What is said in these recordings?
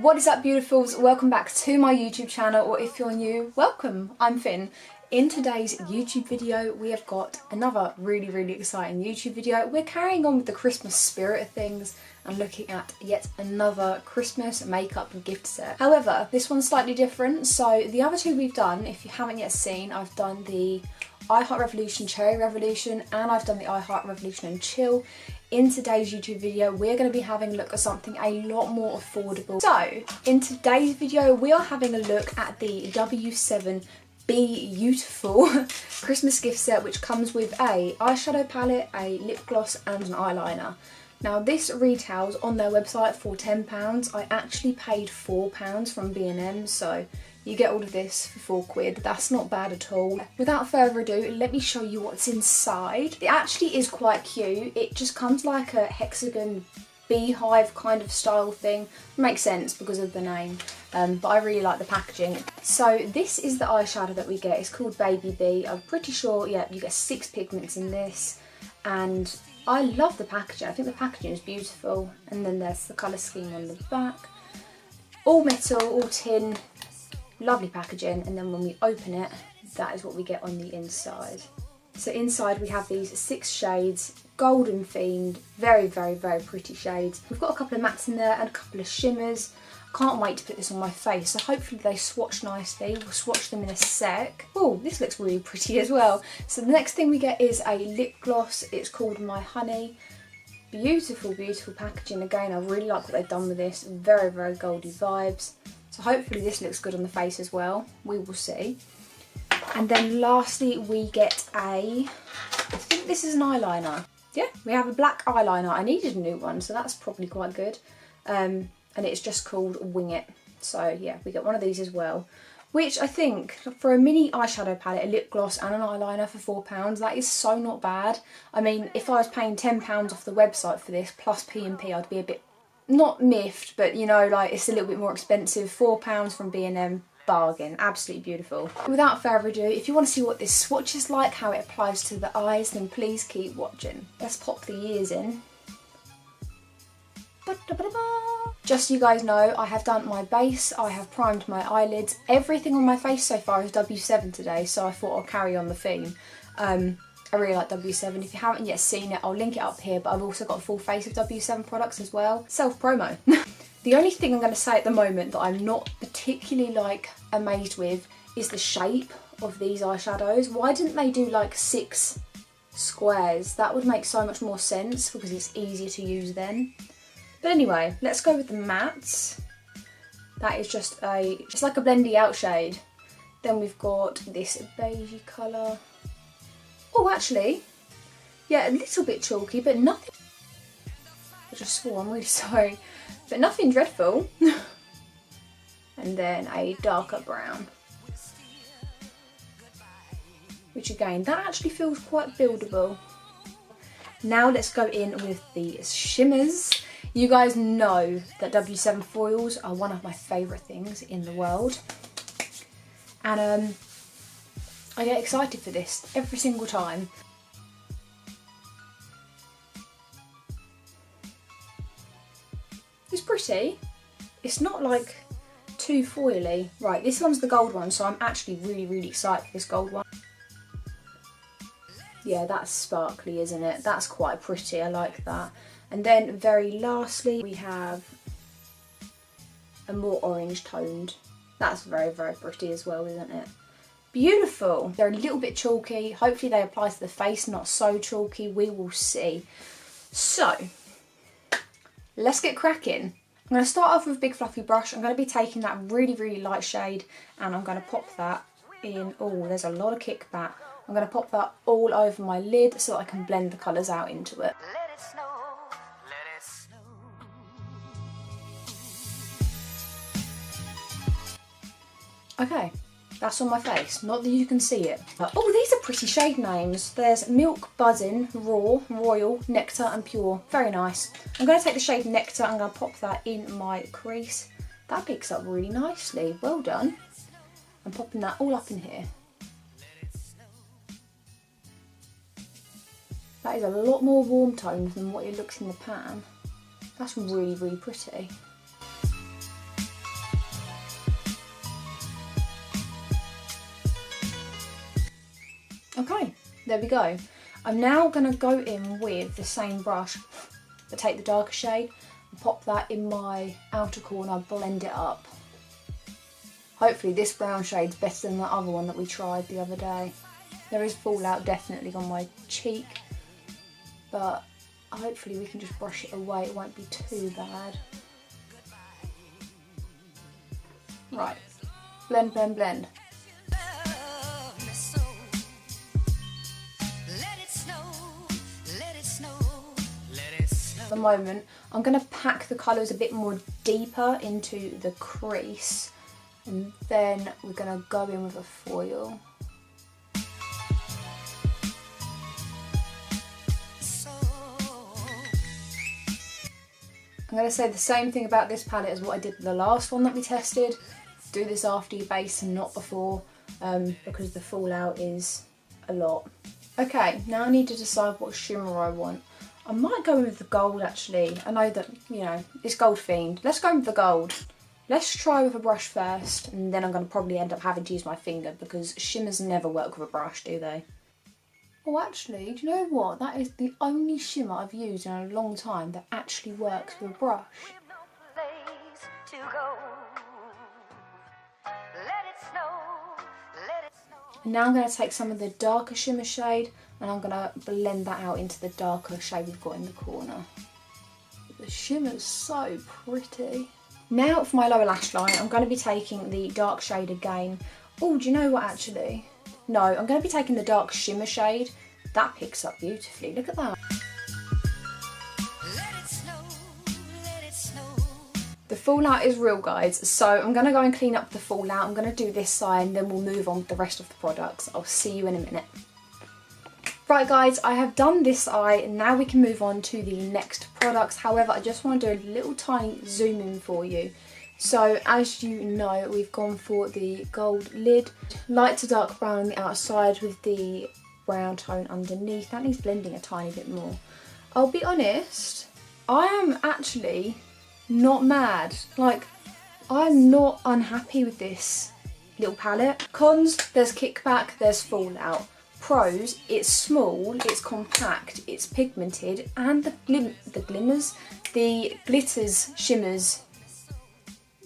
What is up, beautifuls? Welcome back to my YouTube channel, or if you're new, welcome. I'm Finn. In today's YouTube video, we have got another really exciting YouTube video. We're carrying on with the Christmas spirit of things and looking at yet another Christmas makeup and gift set. However, this one's slightly different. So the other two we've done, if you haven't yet seen, I've done the I Heart Revolution Cherry Revolution and I've done the I Heart Revolution and Chill. In today's YouTube video, we're going to be having a look at something a lot more affordable. So, in today's video, we are having a look at the W7 Bee-utiful Christmas gift set, which comes with a eyeshadow palette, a lip gloss and an eyeliner. Now this retails on their website for £10. I actually paid £4 from B&M, so you get all of this for £4. That's not bad at all. Without further ado, let me show you what's inside. It actually is quite cute. It just comes like a hexagon beehive kind of style thing. Makes sense because of the name, but I really like the packaging. So this is the eyeshadow that we get. It's called Baby Bee. I'm pretty sure, yeah, you get 6 pigments in this, and I love the packaging. I think the packaging is beautiful. And then there's the colour scheme on the back. All metal, all tin. Lovely packaging, and then when we open it, that is what we get on the inside. So inside we have these 6 shades, golden themed, very pretty shades. We've got a couple of mattes in there and a couple of shimmers. Can't wait to put this on my face, so hopefully they swatch nicely. We'll swatch them in a sec. Oh, this looks really pretty as well. So the next thing we get is a lip gloss. It's called My Honey. Beautiful packaging. Again, I really like what they've done with this. Very goldy vibes. So hopefully this looks good on the face as well. We will see. And then lastly we get I think this is an eyeliner. Yeah, we have a black eyeliner. I needed a new one, so that's probably quite good. And it's just called Wing It. So yeah, we get one of these as well. Which I think, for a mini eyeshadow palette, a lip gloss and an eyeliner for £4, that is so not bad. I mean, if I was paying £10 off the website for this, plus P&P, I'd be a bit, not miffed, but you know, like, it's a little bit more expensive. £4 from B&M, bargain. Absolutely beautiful. Without further ado, if you want to see what this swatch is like, how it applies to the eyes, then please keep watching. Let's pop the ears in. Just so you guys know, I have done my base, I have primed my eyelids. Everything on my face so far is W7 today, so I thought I'll carry on the theme. I really like W7. If you haven't yet seen it, I'll link it up here, but I've also got a full face of W7 products as well. Self-promo. The only thing I'm going to say at the moment that I'm not particularly like amazed with is the shape of these eyeshadows. Why didn't they do like 6 squares? That would make so much more sense because it's easier to use then. But anyway, let's go with the mattes. That is just it's like a blendy out shade. Then we've got this beigey colour. Oh, actually, yeah, a little bit chalky, but nothing. I just swore, I'm really sorry. But nothing dreadful. And then a darker brown. Which again, that actually feels quite buildable. Now let's go in with the shimmers. You guys know that W7 foils are one of my favourite things in the world. And I get excited for this every single time. It's pretty. It's not like too foily. Right, this one's the gold one, so I'm actually really excited for this gold one. Yeah, that's sparkly, isn't it? That's quite pretty, I like that. And then very lastly, we have a more orange toned. That's very pretty as well, isn't it? Beautiful. They're a little bit chalky. Hopefully they apply to the face, not so chalky. We will see. So, let's get cracking. I'm going to start off with a big fluffy brush. I'm going to be taking that really light shade and I'm going to pop that in. Oh, there's a lot of kickback. I'm going to pop that all over my lid so that I can blend the colours out into it. Okay, that's on my face, not that you can see it. Oh, these are pretty shade names. There's Milk, Buzzin', Raw, Royal, Nectar and Pure. Very nice. I'm going to take the shade Nectar and I'm going to pop that in my crease. That picks up really nicely. Well done. I'm popping that all up in here. That is a lot more warm toned than what it looks in the pan. That's really pretty. Okay, there we go. I'm now going to go in with the same brush, but take the darker shade and pop that in my outer corner, blend it up. Hopefully this brown shade's better than the other one that we tried the other day. There is fallout definitely on my cheek, but hopefully we can just brush it away, it won't be too bad. Right, blend, blend, blend. At the moment, I'm going to pack the colours a bit more deeper into the crease, and then we're going to go in with a foil. I'm going to say the same thing about this palette as what I did with the last one that we tested. Do this after your base and not before, because the fallout is a lot. Okay, now I need to decide what shimmer I want. I might go in with the gold actually. I know that, you know, it's gold themed. Let's go with the gold. Let's try with a brush first, and then I'm going to probably end up having to use my finger because shimmers never work with a brush, do they? Oh, actually, do you know what? That is the only shimmer I've used in a long time that actually works with a brush. And now I'm going to take some of the darker shimmer shade and I'm going to blend that out into the darker shade we've got in the corner. The shimmer's so pretty. Now for my lower lash line, I'm going to be taking the dark shade again. Oh, do you know what actually? No, I'm going to be taking the dark shimmer shade. That picks up beautifully, look at that. The fallout is real, guys, so I'm going to go and clean up the fallout. I'm going to do this side and then we'll move on with the rest of the products. I'll see you in a minute. Right guys, I have done this eye, now we can move on to the next products. However, I just want to do a little tiny zoom in for you. So as you know, we've gone for the gold lid, light to dark brown on the outside with the brown tone underneath. That needs blending a tiny bit more. I'll be honest, I am actually not mad. Like, I'm not unhappy with this little palette. Cons, there's kickback, there's fallout. Pros, it's small, it's compact, it's pigmented, and the glimmers, the glitters, shimmers,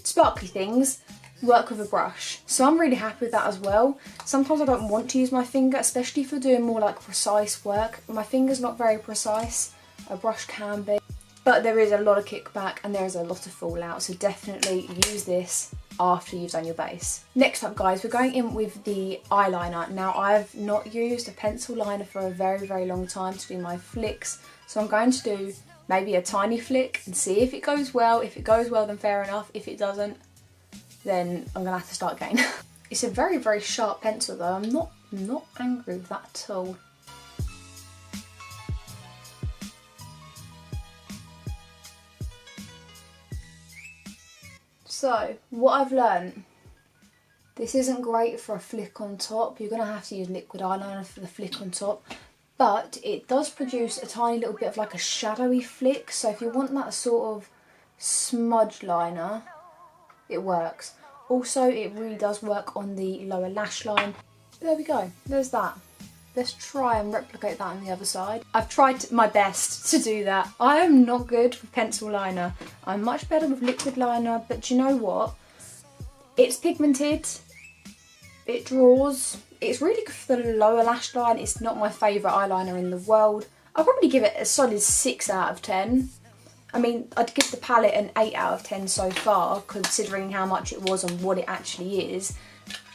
sparkly things work with a brush. So I'm really happy with that as well. Sometimes I don't want to use my finger, especially if you're doing more like precise work. My finger's not very precise, a brush can be. But there is a lot of kickback and there is a lot of fallout, so definitely use this after you've done your base. Next up guys, we're going in with the eyeliner. Now I've not used a pencil liner for a very, very long time to do my flicks, so I'm going to do maybe a tiny flick and see if it goes well. If it goes well, then fair enough. If it doesn't, then I'm gonna have to start again. It's a very, very sharp pencil though. I'm not angry with that at all. So, what I've learned, this isn't great for a flick on top. You're going to have to use liquid eyeliner for the flick on top. But it does produce a tiny little bit of like a shadowy flick. So if you want that sort of smudge liner, it works. Also, it really does work on the lower lash line. There we go, there's that. Let's try and replicate that on the other side. I've tried my best to do that. I am not good with pencil liner. I'm much better with liquid liner, but do you know what? It's pigmented, it draws. It's really good for the lower lash line. It's not my favourite eyeliner in the world. I'll probably give it a solid 6 out of 10. I mean, I'd give the palette an 8 out of 10 so far, considering how much it was and what it actually is.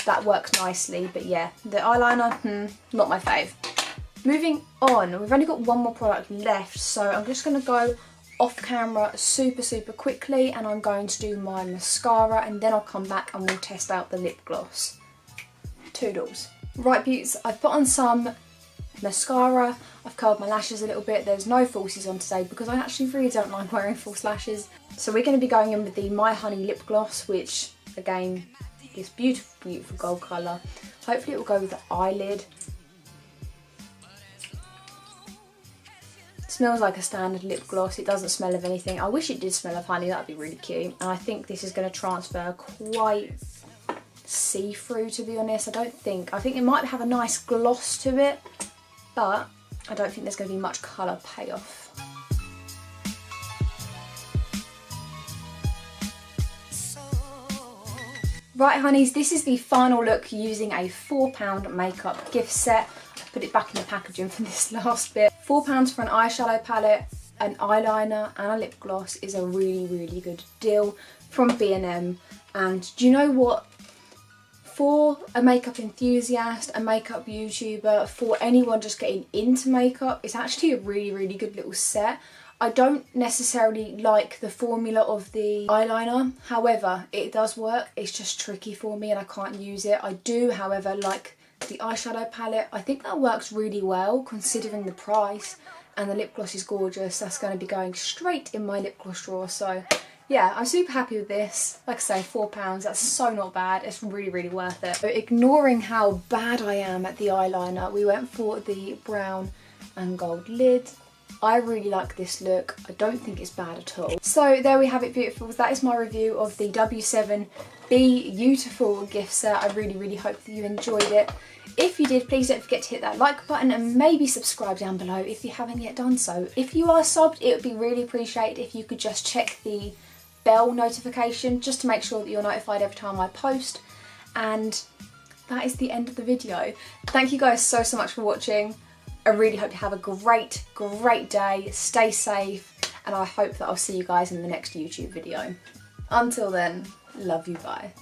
That works nicely, but yeah, the eyeliner, not my fave. Moving on, we've only got one more product left, so I'm just going to go off camera super quickly and I'm going to do my mascara and then I'll come back and we'll test out the lip gloss. Toodles. Right beauties, I've put on some mascara, I've curled my lashes a little bit. There's no falsies on today because I actually really don't like wearing false lashes. So we're going to be going in with the My Honey lip gloss, which again, this beautiful gold colour. Hopefully it will go with the eyelid. It smells like a standard lip gloss. It doesn't smell of anything. I wish it did smell of honey, that would be really cute. And I think this is going to transfer quite see-through, to be honest. I think it might have a nice gloss to it, but I don't think there's going to be much colour payoff. Right honeys, this is the final look using a £4 makeup gift set. I put it back in the packaging for this last bit. £4 for an eyeshadow palette, an eyeliner and a lip gloss is a really good deal from B&M. And do you know what? For a makeup enthusiast, a makeup YouTuber, for anyone just getting into makeup, it's actually a really good little set. I don't necessarily like the formula of the eyeliner, however, it does work. It's just tricky for me and I can't use it. I do, however, like the eyeshadow palette. I think that works really well considering the price, and the lip gloss is gorgeous. That's going to be going straight in my lip gloss drawer. So yeah, I'm super happy with this. Like I say, £4, that's so not bad. It's really worth it. So ignoring how bad I am at the eyeliner, we went for the brown and gold lid. I really like this look. I don't think it's bad at all. So there we have it, beautifuls. That is my review of the W7 Bee-utiful gift set. I really hope that you enjoyed it. If you did, please don't forget to hit that like button and maybe subscribe down below if you haven't yet done so. If you are subbed, it would be really appreciated if you could just check the bell notification just to make sure that you're notified every time I post. And that is the end of the video. Thank you guys so much for watching. I really hope you have a great day, stay safe, and I hope that I'll see you guys in the next YouTube video. Until then, love you, bye.